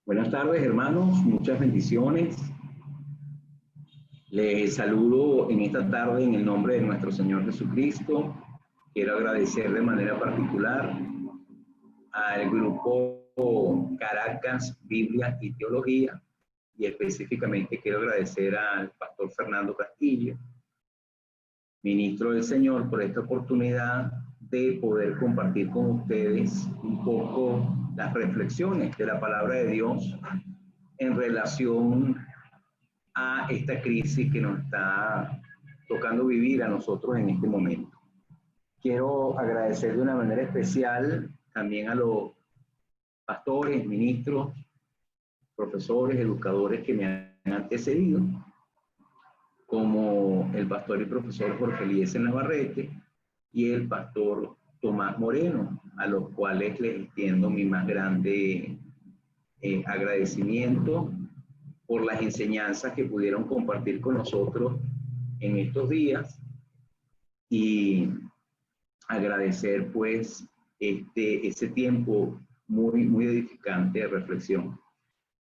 Buenas tardes, hermanos. Muchas bendiciones. Les saludo en esta tarde en el nombre de nuestro Señor Jesucristo. Quiero agradecer de manera particular al grupo Caracas, Biblia y Teología, y específicamente quiero agradecer al pastor Fernando Castillo, ministro del Señor, por esta oportunidad de poder compartir con ustedes un poco las reflexiones de la palabra de Dios en relación a esta crisis que nos está tocando vivir a nosotros en este momento. Quiero agradecer de una manera especial también a los pastores, ministros, profesores, educadores que me han antecedido, como el pastor y profesor Jorge Eliezer Navarrete y el pastor Tomás Moreno, a los cuales les extiendo mi más grande agradecimiento por las enseñanzas que pudieron compartir con nosotros en estos días, y agradecer pues ese tiempo muy edificante de reflexión.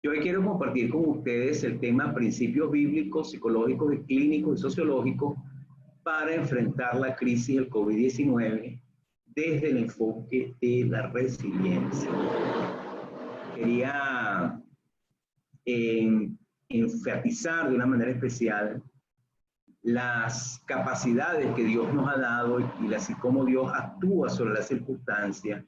Yo hoy quiero compartir con ustedes el tema principios bíblicos, psicológicos, clínicos y sociológicos para enfrentar la crisis del COVID-19 desde el enfoque de la resiliencia. Quería enfatizar de una manera especial las capacidades que Dios nos ha dado y así como Dios actúa sobre las circunstancias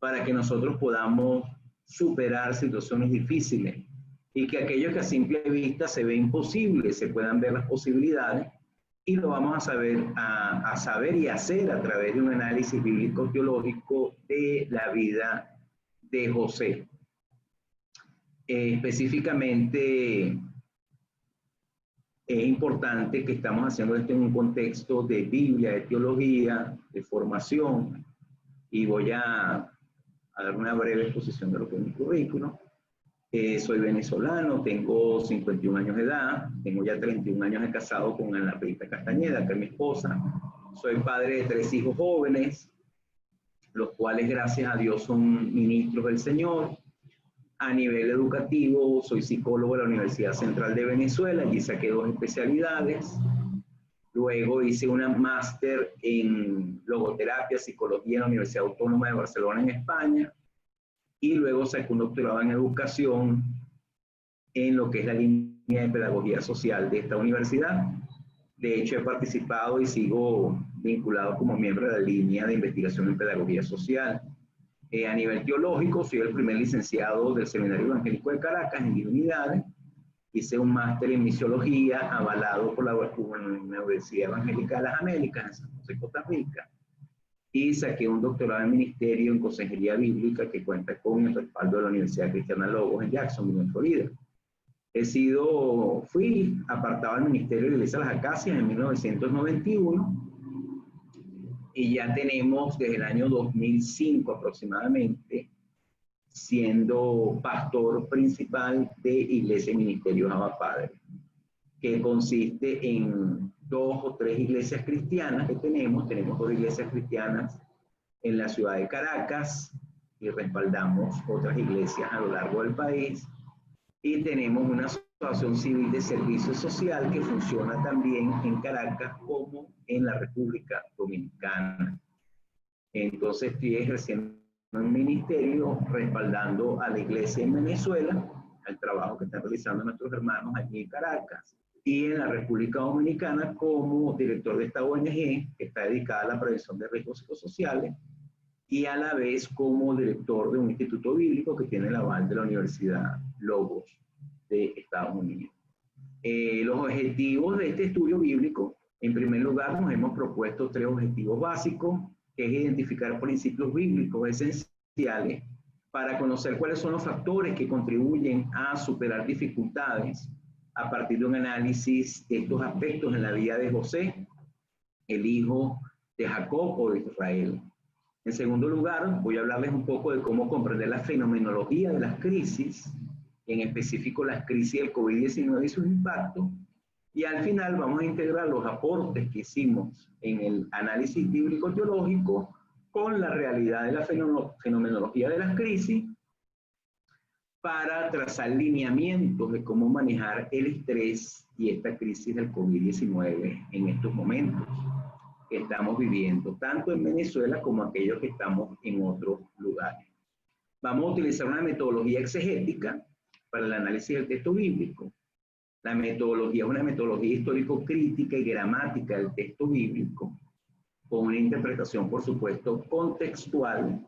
para que nosotros podamos superar situaciones difíciles y que aquello que a simple vista se ve imposible, se puedan ver las posibilidades, y lo vamos a saber y hacer a través de un análisis bíblico teológico de la vida de José. Específicamente es importante que estamos haciendo esto en un contexto de Biblia, de teología, de formación, y voy a dar una breve exposición de lo que es mi currículum. Soy venezolano, tengo 51 años de edad, tengo ya 31 años de casado con Ana Rita Castañeda, que es mi esposa. Soy padre de 3 hijos jóvenes, los cuales gracias a Dios son ministros del Señor. A nivel educativo, soy psicólogo de la Universidad Central de Venezuela, allí saqué 2 especialidades. Luego hice una máster en logoterapia, psicología en la Universidad Autónoma de Barcelona, en España. Y luego saqué un doctorado en educación en lo que es la línea de pedagogía social de esta universidad. De hecho, he participado y sigo vinculado como miembro de la línea de investigación en pedagogía social. A nivel teológico, soy el primer licenciado del Seminario Evangélico de Caracas en divinidades. Hice un máster en misiología avalado por la Universidad Evangélica de las Américas en San José, Costa Rica. Y saqué un doctorado en ministerio en consejería bíblica que cuenta con el respaldo de la Universidad Cristiana Logos en Jacksonville, en Florida. Fui apartado del Ministerio de la Iglesia de las Acacias en 1991. Y ya tenemos desde el año 2005 aproximadamente siendo pastor principal de Iglesia y Ministerio Abba Padre, que consiste en 2 o 3 iglesias cristianas que tenemos. Tenemos 2 iglesias cristianas en la ciudad de Caracas y respaldamos otras iglesias a lo largo del país. Y tenemos una asociación civil de servicio social que funciona también en Caracas como en la República Dominicana. Entonces estoy ejerciendo un ministerio respaldando a la iglesia en Venezuela, al trabajo que están realizando nuestros hermanos allí en Caracas, y en la República Dominicana como director de esta ONG que está dedicada a la prevención de riesgos psicosociales, y a la vez como director de un instituto bíblico que tiene el aval de la Universidad Logos de Estados Unidos. Los objetivos de este estudio bíblico: en primer lugar, nos hemos propuesto 3 objetivos básicos, que es identificar principios bíblicos esenciales para conocer cuáles son los factores que contribuyen a superar dificultades a partir de un análisis de estos aspectos en la vida de José, el hijo de Jacob o de Israel. En segundo lugar, voy a hablarles un poco de cómo comprender la fenomenología de las crisis, en específico las crisis del COVID-19 y sus impactos. Y al final vamos a integrar los aportes que hicimos en el análisis bíblico teológico con la realidad de la fenomenología de las crisis, para trazar lineamientos de cómo manejar el estrés y esta crisis del COVID-19 en estos momentos que estamos viviendo, tanto en Venezuela como aquellos que estamos en otros lugares. Vamos a utilizar una metodología exegética para el análisis del texto bíblico. La metodología es una metodología histórico-crítica y gramática del texto bíblico, con una interpretación, por supuesto, contextual.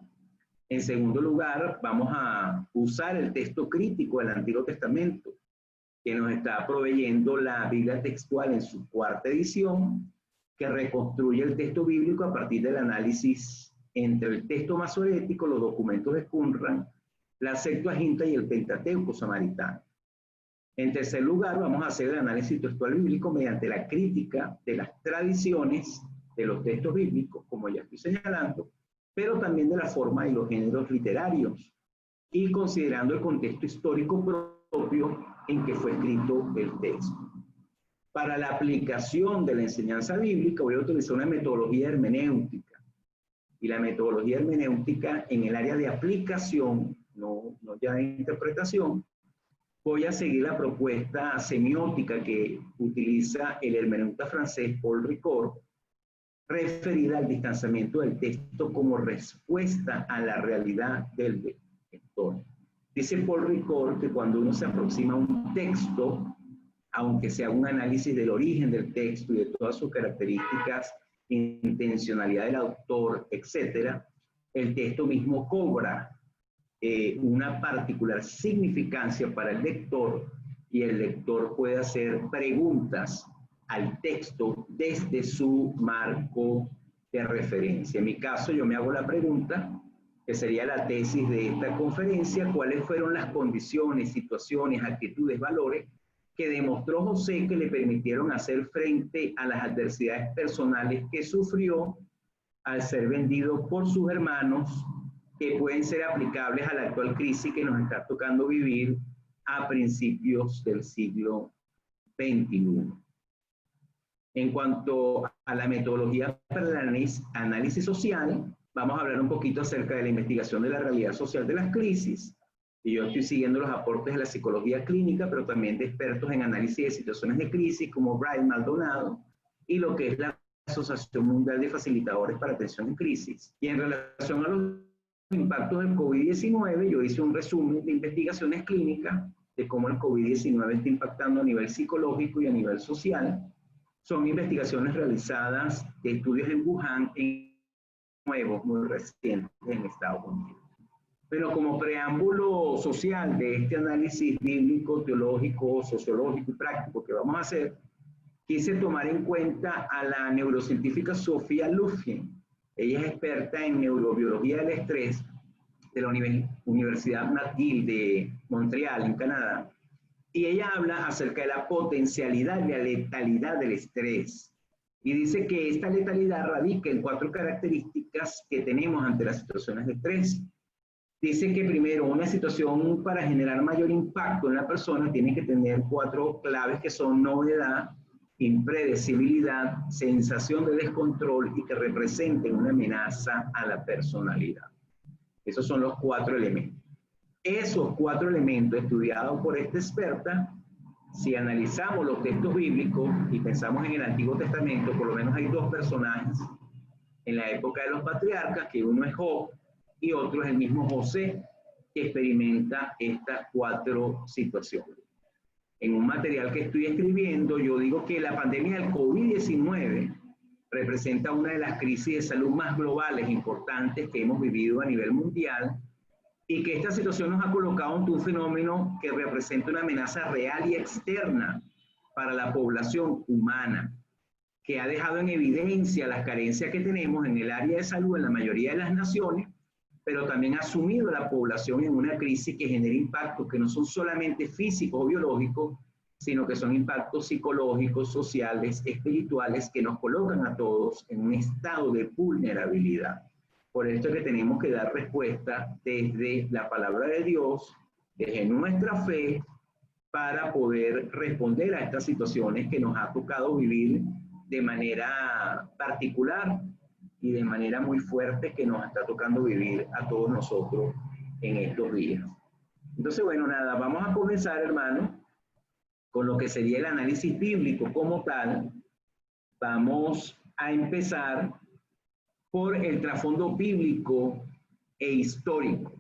En segundo lugar, vamos a usar el texto crítico del Antiguo Testamento, que nos está proveyendo la Biblia textual en su cuarta edición, que reconstruye el texto bíblico a partir del análisis entre el texto masorético, los documentos de Qumran, la Septuaginta y el Pentateuco samaritano. En tercer lugar, vamos a hacer el análisis textual bíblico mediante la crítica de las tradiciones de los textos bíblicos, como ya estoy señalando, pero también de la forma y los géneros literarios, y considerando el contexto histórico propio en que fue escrito el texto. Para la aplicación de la enseñanza bíblica voy a utilizar una metodología hermenéutica, y la metodología hermenéutica en el área de aplicación, no ya de interpretación, voy a seguir la propuesta semiótica que utiliza el hermeneuta francés Paul Ricoeur, referida al distanciamiento del texto como respuesta a la realidad del lector. Dice Paul Ricoeur que cuando uno se aproxima a un texto, aunque sea un análisis del origen del texto y de todas sus características, intencionalidad del autor, etc., el texto mismo cobra una particular significancia para el lector y el lector puede hacer preguntas al texto desde su marco de referencia. En mi caso, yo me hago la pregunta, que sería la tesis de esta conferencia: ¿cuáles fueron las condiciones, situaciones, actitudes, valores que demostró José que le permitieron hacer frente a las adversidades personales que sufrió al ser vendido por sus hermanos, que pueden ser aplicables a la actual crisis que nos está tocando vivir a principios del siglo XXI? En cuanto a la metodología para el análisis social, vamos a hablar un poquito acerca de la investigación de la realidad social de las crisis. Y yo estoy siguiendo los aportes de la psicología clínica, pero también de expertos en análisis de situaciones de crisis como Brian Maldonado y lo que es la Asociación Mundial de Facilitadores para Atención en Crisis. Y en relación a los impactos del COVID-19, yo hice un resumen de investigaciones clínicas de cómo el COVID-19 está impactando a nivel psicológico y a nivel social. Son investigaciones realizadas de estudios en Wuhan, en nuevos, muy recientes en Estados Unidos. Pero como preámbulo social de este análisis bíblico, teológico, sociológico y práctico que vamos a hacer, quise tomar en cuenta a la neurocientífica Sofía Lufkin. Ella es experta en neurobiología del estrés de la Universidad McGill de Montreal, en Canadá. Y ella habla acerca de la potencialidad y la letalidad del estrés. Y dice que esta letalidad radica en 4 características que tenemos ante las situaciones de estrés. Dice que primero, una situación para generar mayor impacto en la persona tiene que tener 4 claves que son novedad, impredecibilidad, sensación de descontrol y que representen una amenaza a la personalidad. Esos son los 4 elementos. Esos 4 elementos estudiados por esta experta, si analizamos los textos bíblicos y pensamos en el Antiguo Testamento, por lo menos hay 2 personajes en la época de los patriarcas, que uno es Job y otro es el mismo José, que experimenta estas 4 situaciones. En un material que estoy escribiendo, yo digo que la pandemia del COVID-19 representa una de las crisis de salud más globales importantes que hemos vivido a nivel mundial, y que esta situación nos ha colocado ante un fenómeno que representa una amenaza real y externa para la población humana, que ha dejado en evidencia las carencias que tenemos en el área de salud en la mayoría de las naciones, pero también ha sumido a la población en una crisis que genera impactos que no son solamente físicos o biológicos, sino que son impactos psicológicos, sociales, espirituales, que nos colocan a todos en un estado de vulnerabilidad. Por esto es que tenemos que dar respuesta desde la palabra de Dios, desde nuestra fe, para poder responder a estas situaciones que nos ha tocado vivir de manera particular y de manera muy fuerte, que nos está tocando vivir a todos nosotros en estos días. Entonces, bueno, nada, vamos a comenzar, hermano, con lo que sería el análisis bíblico como tal. Vamos a empezar por el trasfondo bíblico e histórico.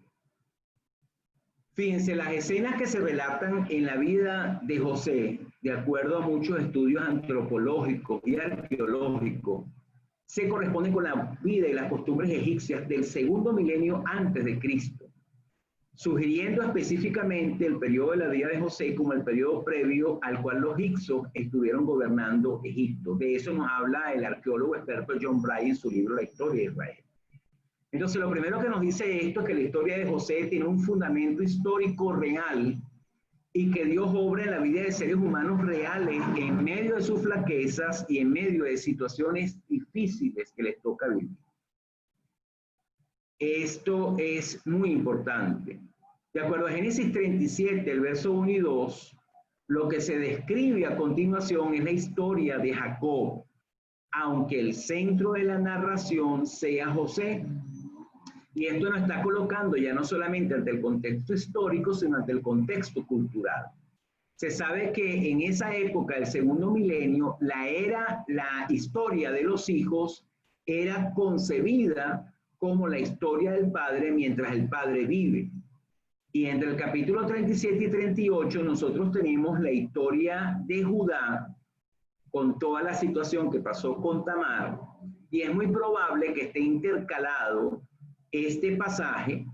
Fíjense, las escenas que se relatan en la vida de José, de acuerdo a muchos estudios antropológicos y arqueológicos, se corresponden con la vida y las costumbres egipcias del segundo milenio antes de Cristo, sugiriendo específicamente el periodo de la vida de José como el periodo previo al cual los hicsos estuvieron gobernando Egipto. De eso nos habla el arqueólogo experto John Bray en su libro La historia de Israel. Entonces, lo primero que nos dice esto es que la historia de José tiene un fundamento histórico real y que Dios obra en la vida de seres humanos reales en medio de sus flaquezas y en medio de situaciones difíciles que les toca vivir. Esto es muy importante. De acuerdo a Génesis 37, el verso 1 y 2, lo que se describe a continuación es la historia de Jacob, aunque el centro de la narración sea José. Y esto nos está colocando ya no solamente ante el contexto histórico, sino ante el contexto cultural. Se sabe que en esa época, el segundo milenio, la historia de los hijos era concebida como la historia del padre mientras el padre vive. Y entre el capítulo 37 y 38 nosotros tenemos la historia de Judá con toda la situación que pasó con Tamar, y es muy probable que esté intercalado este pasaje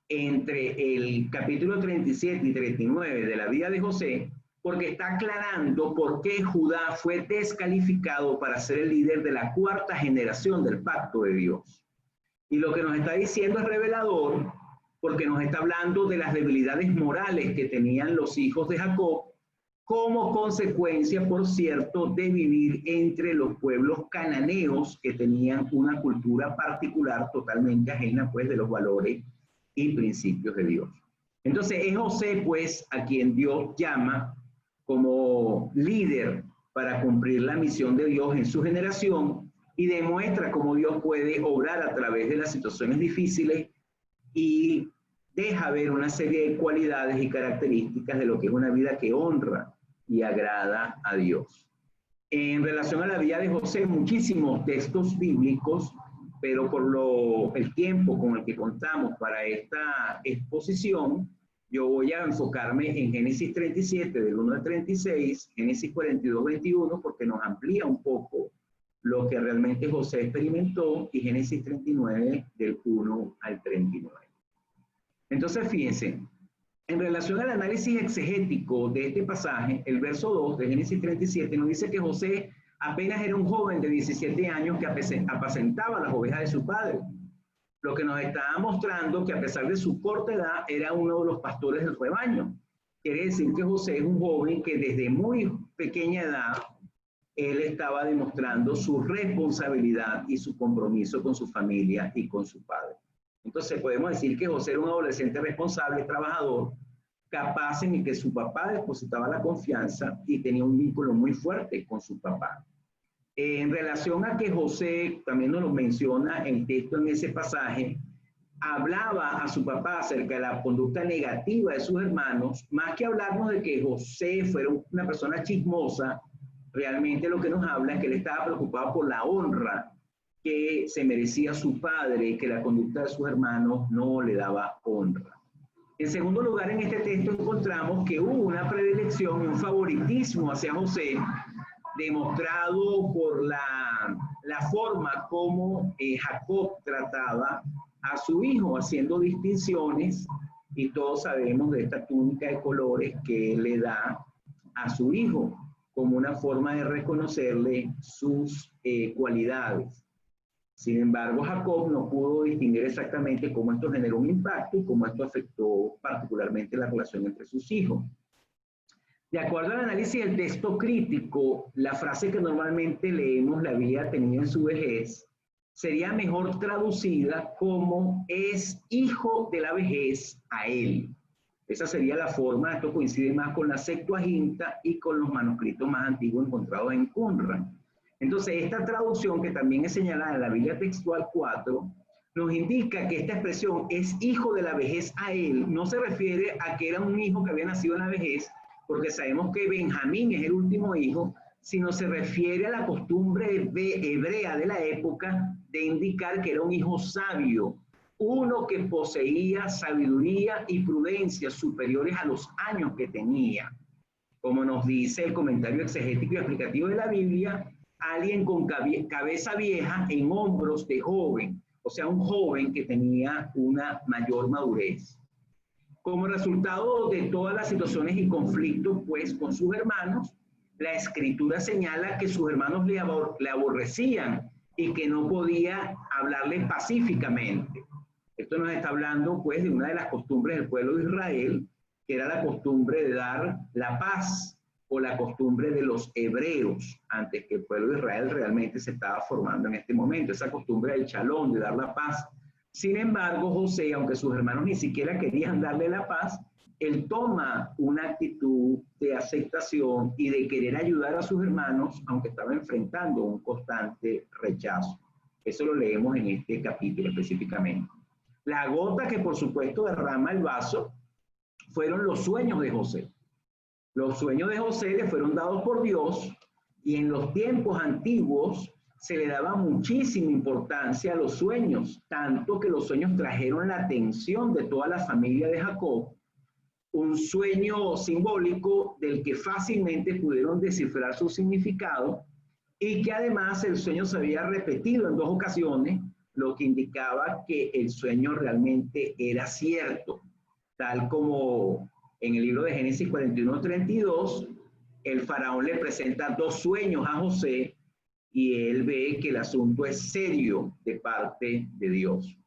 entre el capítulo 37 y 39 de la vida de José, porque está aclarando por qué Judá fue descalificado para ser el líder de la cuarta generación del pacto de Dios. Y lo que nos está diciendo es revelador, porque nos está hablando de las debilidades morales que tenían los hijos de Jacob como consecuencia, por cierto, de vivir entre los pueblos cananeos que tenían una cultura particular totalmente ajena, pues, de los valores y principios de Dios. Entonces, es José, pues, a quien Dios llama como líder para cumplir la misión de Dios en su generación y demuestra cómo Dios puede obrar a través de las situaciones difíciles y deja ver una serie de cualidades y características de lo que es una vida que honra y agrada a Dios. En relación a la vida de José, muchísimos textos bíblicos, pero por el tiempo con el que contamos para esta exposición, yo voy a enfocarme en Génesis 37, del 1 al 36, Génesis 42, 21, porque nos amplía un poco lo que realmente José experimentó, y Génesis 39, del 1 al 39. Entonces, fíjense, en relación al análisis exegético de este pasaje, el verso 2 de Génesis 37 nos dice que José apenas era un joven de 17 años que apacentaba las ovejas de su padre, lo que nos está mostrando que a pesar de su corta edad era uno de los pastores del rebaño. Quiere decir que José es un joven que desde muy pequeña edad él estaba demostrando su responsabilidad y su compromiso con su familia y con su padre. Entonces podemos decir que José era un adolescente responsable, trabajador, capaz en el que su papá depositaba la confianza y tenía un vínculo muy fuerte con su papá. En relación a que José, también nos lo menciona el texto en ese pasaje, hablaba a su papá acerca de la conducta negativa de sus hermanos, más que hablarnos de que José fuera una persona chismosa, realmente lo que nos habla es que él estaba preocupado por la honra que se merecía su padre, que la conducta de sus hermanos no le daba honra. En segundo lugar, en este texto encontramos que hubo una predilección y un favoritismo hacia José, demostrado por la forma como Jacob trataba a su hijo, haciendo distinciones, y todos sabemos de esta túnica de colores que él le da a su hijo, como una forma de reconocerle sus cualidades. Sin embargo, Jacob no pudo distinguir exactamente cómo esto generó un impacto y cómo esto afectó particularmente la relación entre sus hijos. De acuerdo al análisis del texto crítico, la frase que normalmente leemos, la había tenido en su vejez, sería mejor traducida como es hijo de la vejez a él. Esa sería la forma, esto coincide más con la Septuaginta y con los manuscritos más antiguos encontrados en Qumran. Entonces, esta traducción, que también es señalada en la Biblia Textual 4, nos indica que esta expresión es hijo de la vejez a él, no se refiere a que era un hijo que había nacido en la vejez, porque sabemos que Benjamín es el último hijo, sino se refiere a la costumbre hebrea de la época de indicar que era un hijo sabio, uno que poseía sabiduría y prudencia superiores a los años que tenía. Como nos dice el comentario exegético y explicativo de la Biblia, alguien con cabeza vieja en hombros de joven, o sea, un joven que tenía una mayor madurez. Como resultado de todas las situaciones y conflictos, pues, con sus hermanos, la Escritura señala que sus hermanos le aborrecían y que no podía hablarle pacíficamente. Esto nos está hablando, pues, de una de las costumbres del pueblo de Israel, que era la costumbre de dar la paz, o la costumbre de los hebreos, antes que el pueblo de Israel realmente se estaba formando en este momento, esa costumbre del shalom, de dar la paz. Sin embargo, José, aunque sus hermanos ni siquiera querían darle la paz, él toma una actitud de aceptación y de querer ayudar a sus hermanos, aunque estaba enfrentando un constante rechazo. Eso lo leemos en este capítulo específicamente. La gota que, por supuesto, derrama el vaso fueron los sueños de José. Los sueños de José le fueron dados por Dios, y en los tiempos antiguos se le daba muchísima importancia a los sueños, tanto que los sueños trajeron la atención de toda la familia de Jacob, un sueño simbólico del que fácilmente pudieron descifrar su significado, y que además el sueño se había repetido en 2 ocasiones, lo que indicaba que el sueño realmente era cierto, tal como en el libro de Génesis 41:32, el faraón le presenta 2 sueños a José y él ve que el asunto es serio de parte de Dios.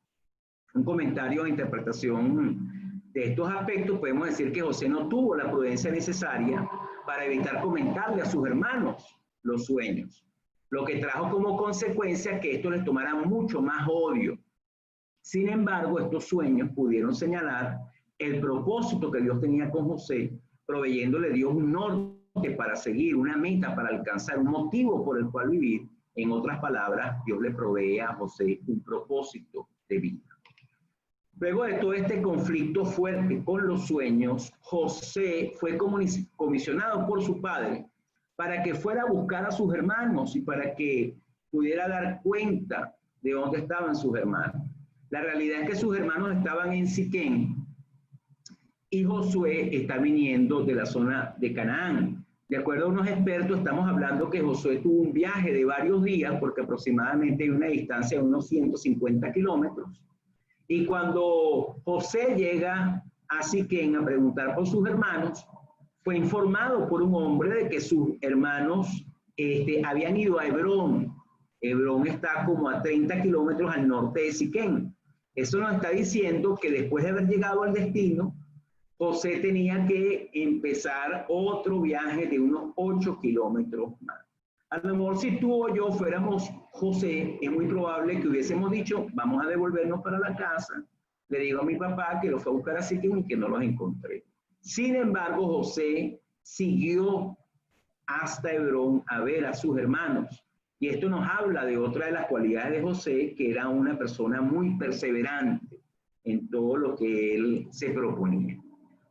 Un comentario de interpretación de estos aspectos, podemos decir que José no tuvo la prudencia necesaria para evitar comentarle a sus hermanos los sueños, lo que trajo como consecuencia que esto les tomara mucho más odio. Sin embargo, estos sueños pudieron señalar el propósito que Dios tenía con José, proveyéndole Dios un norte para seguir, una meta para alcanzar, un motivo por el cual vivir. En otras palabras, Dios le provee a José un propósito de vida. Luego de todo este conflicto fuerte con los sueños, José fue comisionado por su padre para que fuera a buscar a sus hermanos y para que pudiera dar cuenta de dónde estaban sus hermanos. La realidad es que sus hermanos estaban en Siquem, y Josué está viniendo de la zona de Canaán. De acuerdo a unos expertos, estamos hablando que Josué tuvo un viaje de varios días, porque aproximadamente hay una distancia de unos 150 kilómetros. Y cuando José llega a Siquem a preguntar por sus hermanos, fue informado por un hombre de que sus hermanos habían ido a Hebrón. Hebrón está como a 30 kilómetros al norte de Siquem. Eso nos está diciendo que después de haber llegado al destino, José tenía que empezar otro viaje de unos 8 kilómetros más. A lo mejor si tú o yo fuéramos José, es muy probable que hubiésemos dicho, vamos a devolvernos para la casa. Le digo a mi papá que lo fue a buscar a Siquem y que no los encontré. Sin embargo, José siguió hasta Hebrón a ver a sus hermanos. Y esto nos habla de otra de las cualidades de José, que era una persona muy perseverante en todo lo que él se proponía.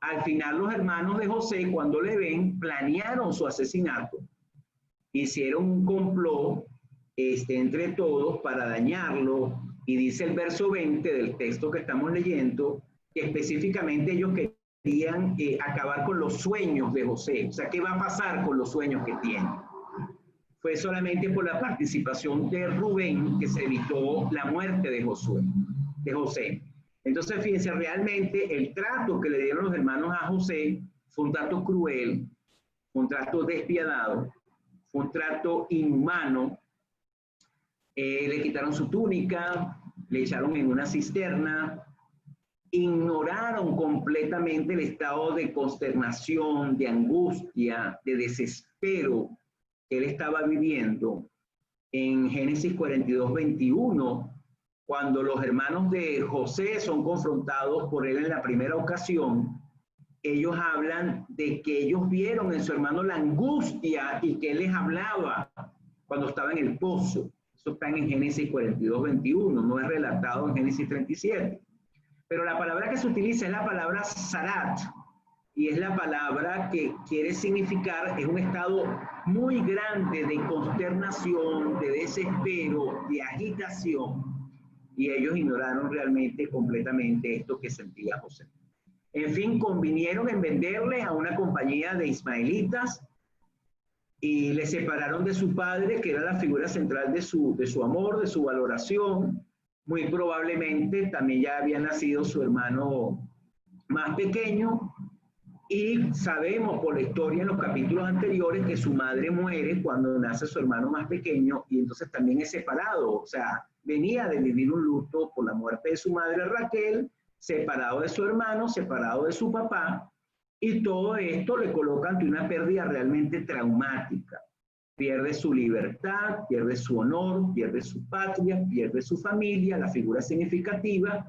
Al final, los hermanos de José, cuando le ven, planearon su asesinato. Hicieron un complot entre todos para dañarlo. Y dice el verso 20 del texto que estamos leyendo, que específicamente ellos querían acabar con los sueños de José. O sea, ¿qué va a pasar con los sueños que tiene? Fue solamente por la participación de Rubén que se evitó la muerte de José. Entonces, fíjense, realmente el trato que le dieron los hermanos a José fue un trato cruel, fue un trato despiadado, fue un trato inhumano. Le quitaron su túnica, le echaron en una cisterna, ignoraron completamente el estado de consternación, de angustia, de desespero que él estaba viviendo. En Génesis 42:21, cuando los hermanos de José son confrontados por él en la primera ocasión, ellos hablan de que ellos vieron en su hermano la angustia y que él les hablaba cuando estaba en el pozo. Eso está en Génesis 42, 21, no es relatado en Génesis 37. Pero la palabra que se utiliza es la palabra Sarat, y es la palabra que quiere significar, es un estado muy grande de consternación, de desespero, de agitación, y ellos ignoraron realmente completamente esto que sentía José. En fin, convinieron en venderle a una compañía de ismaelitas y le separaron de su padre, que era la figura central de su amor, de su valoración. Muy probablemente también ya había nacido su hermano más pequeño, y sabemos por la historia en los capítulos anteriores que su madre muere cuando nace su hermano más pequeño, y entonces también es separado. O sea, venía de vivir un luto por la muerte de su madre Raquel, separado de su hermano, separado de su papá, y todo esto le coloca ante una pérdida realmente traumática. Pierde su libertad, pierde su honor, pierde su patria, pierde su familia, la figura significativa,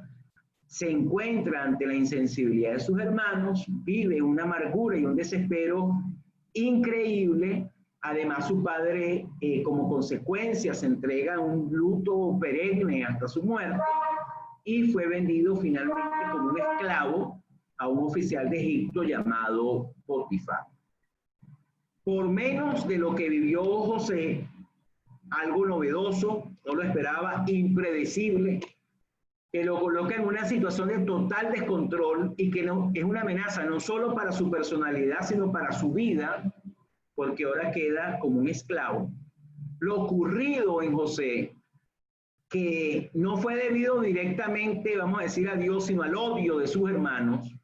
se encuentra ante la insensibilidad de sus hermanos, vive una amargura y un desespero increíble. Además, su padre, como consecuencia, se entrega a un luto perenne hasta su muerte, y fue vendido finalmente como un esclavo a un oficial de Egipto llamado Potifar. Por menos de lo que vivió José, algo novedoso, no lo esperaba, impredecible, que lo coloca en una situación de total descontrol y que no, es una amenaza no solo para su personalidad, sino para su vida, porque ahora queda como un esclavo. Lo ocurrido en José, que no fue debido directamente, vamos a decir, a Dios, sino al odio de sus hermanos,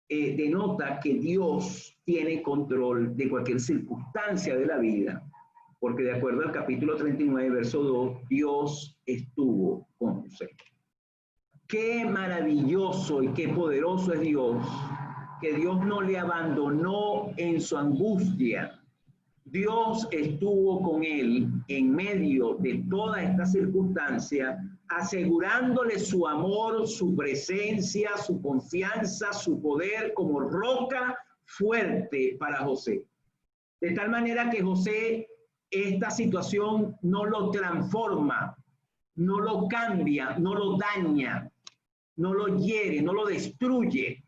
denota que Dios tiene control de cualquier circunstancia de la vida, porque de acuerdo al capítulo 39, verso 2, Dios estuvo con José. Qué maravilloso y qué poderoso es Dios, que Dios no le abandonó en su angustia. Dios estuvo con él en medio de toda esta circunstancia, asegurándole su amor, su presencia, su confianza, su poder como roca fuerte para José. De tal manera que José, esta situación no lo transforma, no lo cambia, no lo daña, no lo hiere, no lo destruye.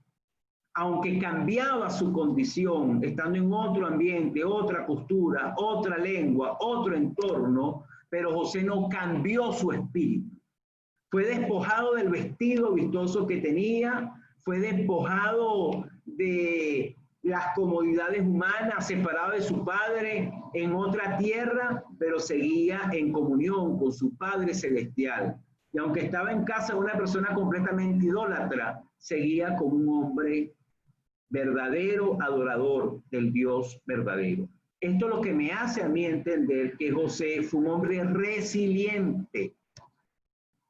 Aunque cambiaba su condición, estando en otro ambiente, otra postura, otra lengua, otro entorno, pero José no cambió su espíritu. Fue despojado del vestido vistoso que tenía, fue despojado de las comodidades humanas, separado de su padre en otra tierra, pero seguía en comunión con su Padre Celestial. Y aunque estaba en casa de una persona completamente idólatra, seguía como un hombre verdadero adorador del Dios verdadero. Esto es lo que me hace a mí entender que José fue un hombre resiliente.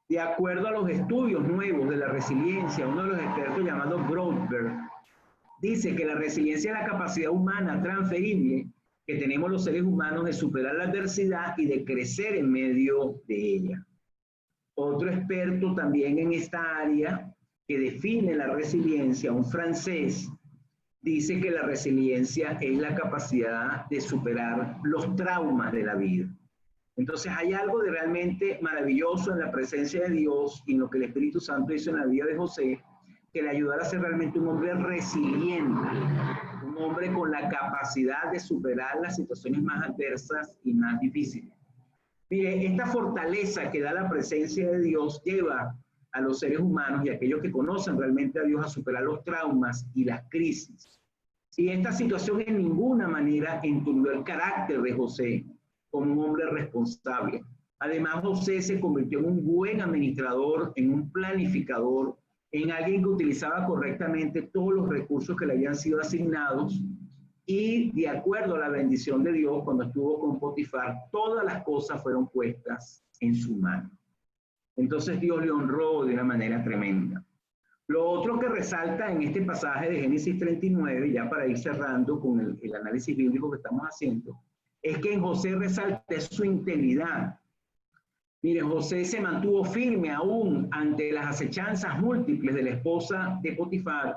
De acuerdo a los estudios nuevos de la resiliencia, uno de los expertos llamado Broadberg dice que la resiliencia es la capacidad humana transferible que tenemos los seres humanos de superar la adversidad y de crecer en medio de ella. Otro experto también en esta área que define la resiliencia, un francés, dice que la resiliencia es la capacidad de superar los traumas de la vida. Entonces hay algo de realmente maravilloso en la presencia de Dios y en lo que el Espíritu Santo hizo en la vida de José, que le ayudara a ser realmente un hombre resiliente, un hombre con la capacidad de superar las situaciones más adversas y más difíciles. Mire, esta fortaleza que da la presencia de Dios lleva a los seres humanos y a aquellos que conocen realmente a Dios a superar los traumas y las crisis. Y esta situación en ninguna manera enturbió el carácter de José como un hombre responsable. Además, José se convirtió en un buen administrador, en un planificador, en alguien que utilizaba correctamente todos los recursos que le habían sido asignados, y de acuerdo a la bendición de Dios, cuando estuvo con Potifar, todas las cosas fueron puestas en su mano. Entonces Dios le honró de una manera tremenda. Lo otro que resalta en este pasaje de Génesis 39, ya para ir cerrando con el análisis bíblico que estamos haciendo, es que en José resalta su integridad. Mire, José se mantuvo firme aún ante las acechanzas múltiples de la esposa de Potifar,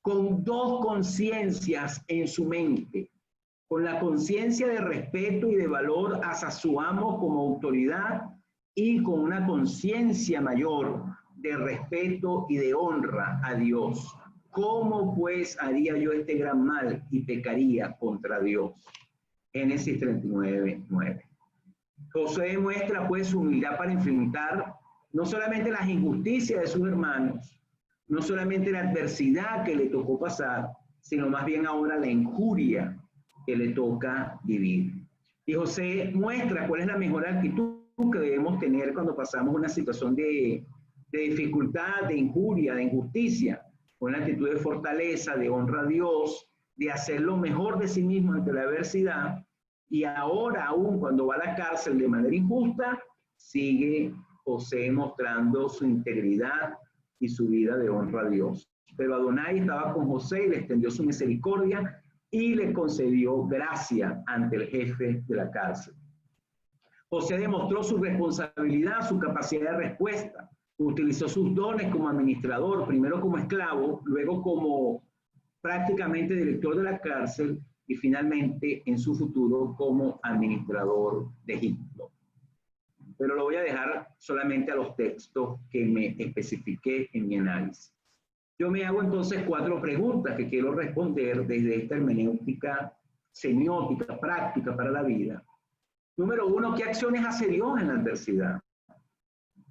con dos conciencias en su mente. con la conciencia de respeto y de valor hacia su amo como autoridad y con una conciencia mayor de respeto y de honra a Dios. ¿Cómo pues haría yo este gran mal y pecaría contra Dios? Génesis 39:9. Josué demuestra pues su humildad para enfrentar no solamente las injusticias de sus hermanos, no solamente la adversidad que le tocó pasar, sino más bien ahora la injuria que le toca vivir. Y José muestra cuál es la mejor actitud que debemos tener cuando pasamos una situación de dificultad, de injuria, de injusticia, con la actitud de fortaleza, de honra a Dios, de hacer lo mejor de sí mismo ante la adversidad. Y ahora, aún cuando va a la cárcel de manera injusta, sigue José mostrando su integridad y su vida de honra a Dios. Pero Adonai estaba con José y le extendió su misericordia y le concedió gracia ante el jefe de la cárcel. José demostró su responsabilidad, su capacidad de respuesta. Utilizó sus dones como administrador, primero como esclavo, luego como prácticamente director de la cárcel y finalmente en su futuro como administrador de Egipto. Pero lo voy a dejar solamente a los textos que me especifiqué en mi análisis. Yo me hago entonces 4 preguntas que quiero responder desde esta hermenéutica semiótica, práctica para la vida. Número 1, ¿qué acciones hace Dios en la adversidad?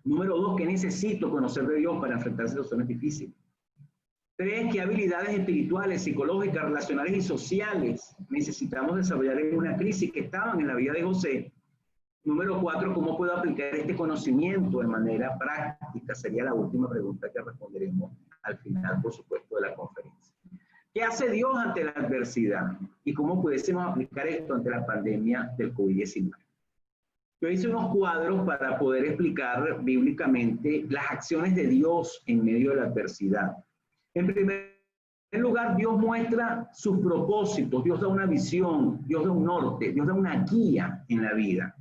Número 2, ¿qué necesito conocer de Dios para enfrentar situaciones difíciles? 3, ¿qué habilidades espirituales, psicológicas, relacionales y sociales necesitamos desarrollar en una crisis que estaban en la vida de José? Número 4, ¿cómo puedo aplicar este conocimiento de manera práctica? Sería la última pregunta que responderemos al final, por supuesto, de la conferencia. ¿Qué hace Dios ante la adversidad? ¿Y cómo pudiésemos aplicar esto ante la pandemia del COVID-19? Yo hice unos cuadros para poder explicar bíblicamente las acciones de Dios en medio de la adversidad. En primer lugar, Dios muestra sus propósitos, Dios da una visión, Dios da un norte, Dios da una guía en la vida.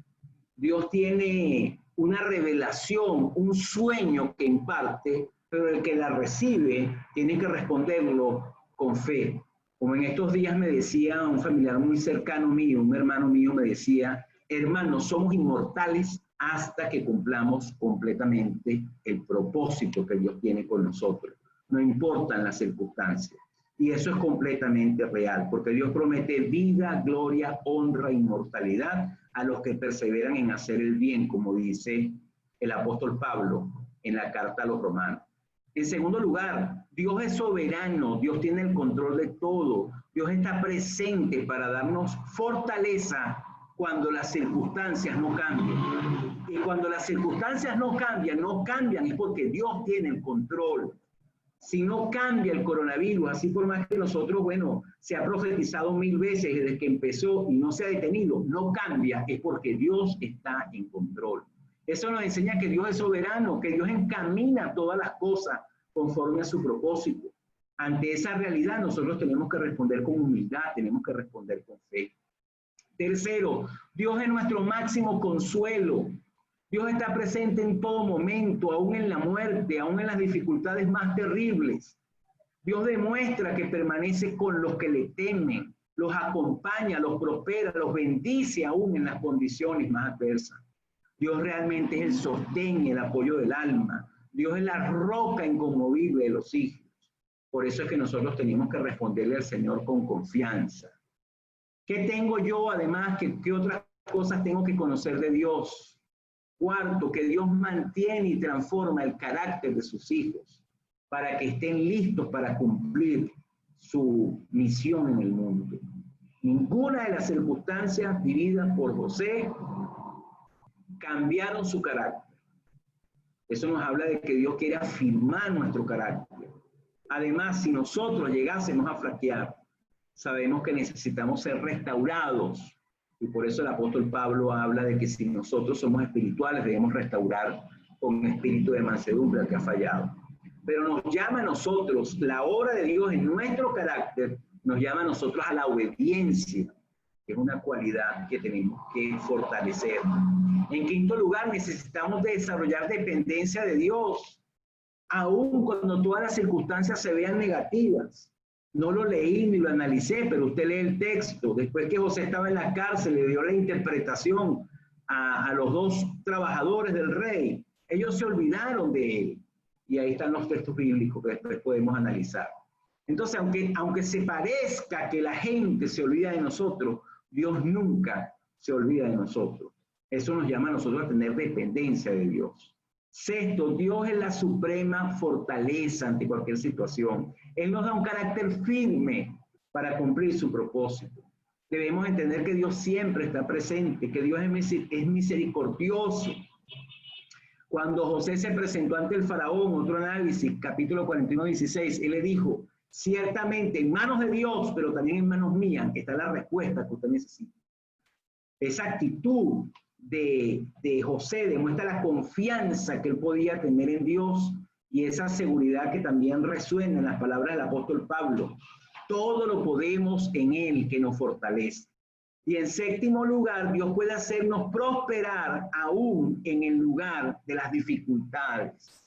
Dios tiene una revelación, un sueño que imparte, pero el que la recibe tiene que responderlo con fe. Como en estos días me decía un familiar muy cercano mío, un hermano mío me decía, hermano, somos inmortales hasta que cumplamos completamente el propósito que Dios tiene con nosotros. No importan las circunstancias. Y eso es completamente real, porque Dios promete vida, gloria, honra, inmortalidad a los que perseveran en hacer el bien, como dice el apóstol Pablo en la carta a los romanos. En segundo lugar, Dios es soberano, Dios tiene el control de todo, Dios está presente para darnos fortaleza cuando las circunstancias no cambian. Y cuando las circunstancias no cambian es porque Dios tiene el control. Si no cambia el coronavirus, así por más que nosotros, bueno, se ha profetizado 1000 veces desde que empezó y no se ha detenido, no cambia, es porque Dios está en control. Eso nos enseña que Dios es soberano, que Dios encamina todas las cosas conforme a su propósito. Ante esa realidad nosotros tenemos que responder con humildad, tenemos que responder con fe. Tercero, Dios es nuestro máximo consuelo. Dios está presente en todo momento, aún en la muerte, aún en las dificultades más terribles. Dios demuestra que permanece con los que le temen, los acompaña, los prospera, los bendice aún en las condiciones más adversas. Dios realmente es el sostén y el apoyo del alma. Dios es la roca inconmovible de los hijos. Por eso es que nosotros tenemos que responderle al Señor con confianza. ¿Qué tengo yo además? ¿Qué otras cosas tengo que conocer de Dios? Cuarto, que Dios mantiene y transforma el carácter de sus hijos para que estén listos para cumplir su misión en el mundo. Ninguna de las circunstancias vividas por José cambiaron su carácter. Eso nos habla de que Dios quiere afirmar nuestro carácter. Además, si nosotros llegásemos a flaquear, sabemos que necesitamos ser restaurados. Y por eso el apóstol Pablo habla de que si nosotros somos espirituales, debemos restaurar con espíritu de mansedumbre al que ha fallado. Pero nos llama a nosotros, la obra de Dios en nuestro carácter, nos llama a nosotros a la obediencia, que es una cualidad que tenemos que fortalecer. En quinto lugar, necesitamos desarrollar dependencia de Dios, aun cuando todas las circunstancias se vean negativas. no lo leí ni lo analicé, pero usted lee el texto. Después que José estaba en la cárcel, le dio la interpretación a los dos trabajadores del rey. Ellos se olvidaron de él. Y ahí están los textos bíblicos que después podemos analizar. Entonces, aunque se parezca que la gente se olvida de nosotros, Dios nunca se olvida de nosotros. Eso nos llama a nosotros a tener dependencia de Dios. Sexto, Dios es la suprema fortaleza ante cualquier situación. Él nos da un carácter firme para cumplir su propósito. Debemos entender que Dios siempre está presente, que Dios es misericordioso. Cuando José se presentó ante el faraón, otro análisis, capítulo 41, 16, él le dijo, ciertamente en manos de Dios, pero también en manos mías, está la respuesta que usted necesita. Esa actitud de José demuestra la confianza que él podía tener en Dios y esa seguridad que también resuena en las palabras del apóstol Pablo. Todo lo podemos en él que nos fortalece. Y en séptimo lugar, Dios puede hacernos prosperar aún en el lugar de las dificultades.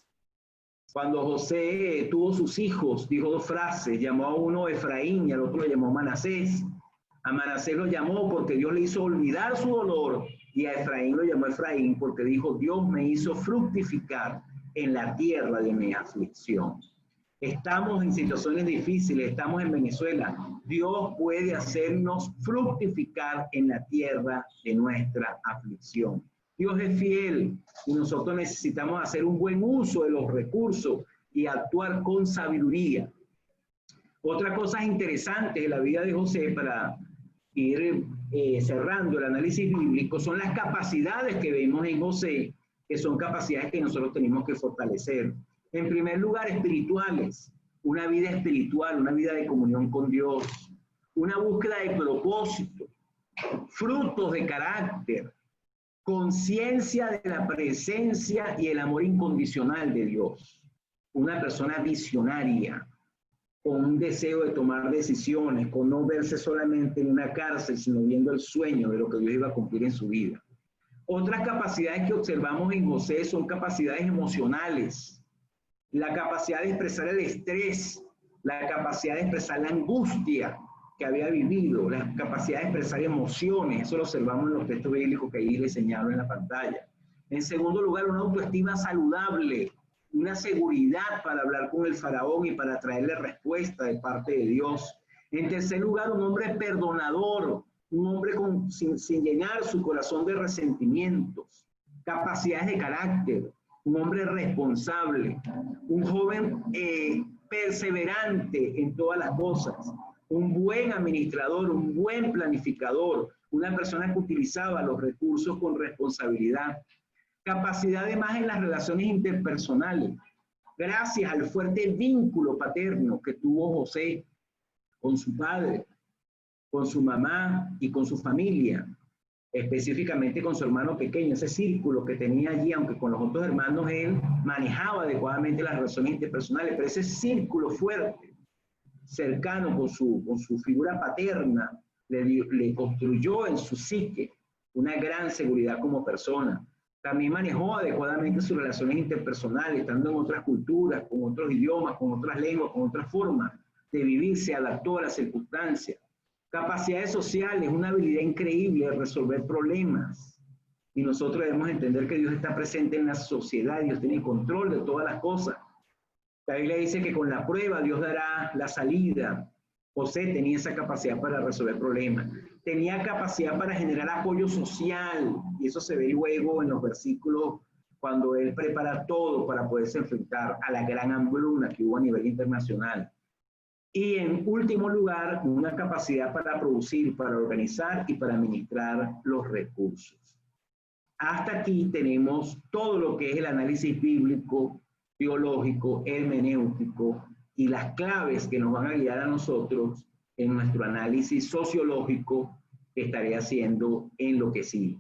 Cuando José tuvo sus hijos, dijo dos frases, llamó a uno Efraín y al otro lo llamó Manasés. A Manasés lo llamó porque Dios le hizo olvidar su dolor y a Efraín lo llamó Efraín porque dijo, Dios me hizo fructificar en la tierra de mi aflicción. Estamos en situaciones difíciles, estamos en Venezuela. Dios puede hacernos fructificar en la tierra de nuestra aflicción. Dios es fiel y nosotros necesitamos hacer un buen uso de los recursos y actuar con sabiduría. Otra cosa interesante de la vida de José, para ir cerrando el análisis bíblico, son las capacidades que vemos en José, que son capacidades que nosotros tenemos que fortalecer. En primer lugar, espirituales, una vida espiritual, una vida de comunión con Dios, una búsqueda de propósito, frutos de carácter, conciencia de la presencia y el amor incondicional de Dios, una persona visionaria, con un deseo de tomar decisiones, con no verse solamente en una cárcel, sino viendo el sueño de lo que Dios iba a cumplir en su vida. Otras capacidades que observamos en José son capacidades emocionales, la capacidad de expresar el estrés, la capacidad de expresar la angustia que había vivido, la capacidad de expresar emociones, eso lo observamos en los textos bíblicos que ahí les señalo en la pantalla. En segundo lugar, una autoestima saludable, una seguridad para hablar con el faraón y para traerle respuesta de parte de Dios. En tercer lugar, un hombre perdonador, un hombre sin llenar su corazón de resentimientos, capacidades de carácter, un hombre responsable, un joven perseverante en todas las cosas, un buen administrador, un buen planificador, una persona que utilizaba los recursos con responsabilidad, capacidad además en las relaciones interpersonales, gracias al fuerte vínculo paterno que tuvo José con su padre, con su mamá y con su familia, específicamente con su hermano pequeño, ese círculo que tenía allí, aunque con los otros hermanos él manejaba adecuadamente las relaciones interpersonales, pero ese círculo fuerte, cercano con su figura paterna, le construyó en su psique una gran seguridad como persona. También manejó adecuadamente sus relaciones interpersonales, estando en otras culturas, con otros idiomas, con otras lenguas, con otras formas de vivir, se adaptó a las circunstancias. Capacidades sociales, una habilidad increíble de resolver problemas. Y nosotros debemos entender que Dios está presente en la sociedad, Dios tiene control de todas las cosas. La Biblia dice que con la prueba Dios dará la salida. José tenía esa capacidad para resolver problemas. Tenía capacidad para generar apoyo social, y eso se ve luego en los versículos cuando él prepara todo para poderse enfrentar a la gran hambruna que hubo a nivel internacional. Y en último lugar, una capacidad para producir, para organizar y para administrar los recursos. Hasta aquí tenemos todo lo que es el análisis bíblico, teológico, hermenéutico y las claves que nos van a guiar a nosotros en nuestro análisis sociológico que estaré haciendo en lo que sigue.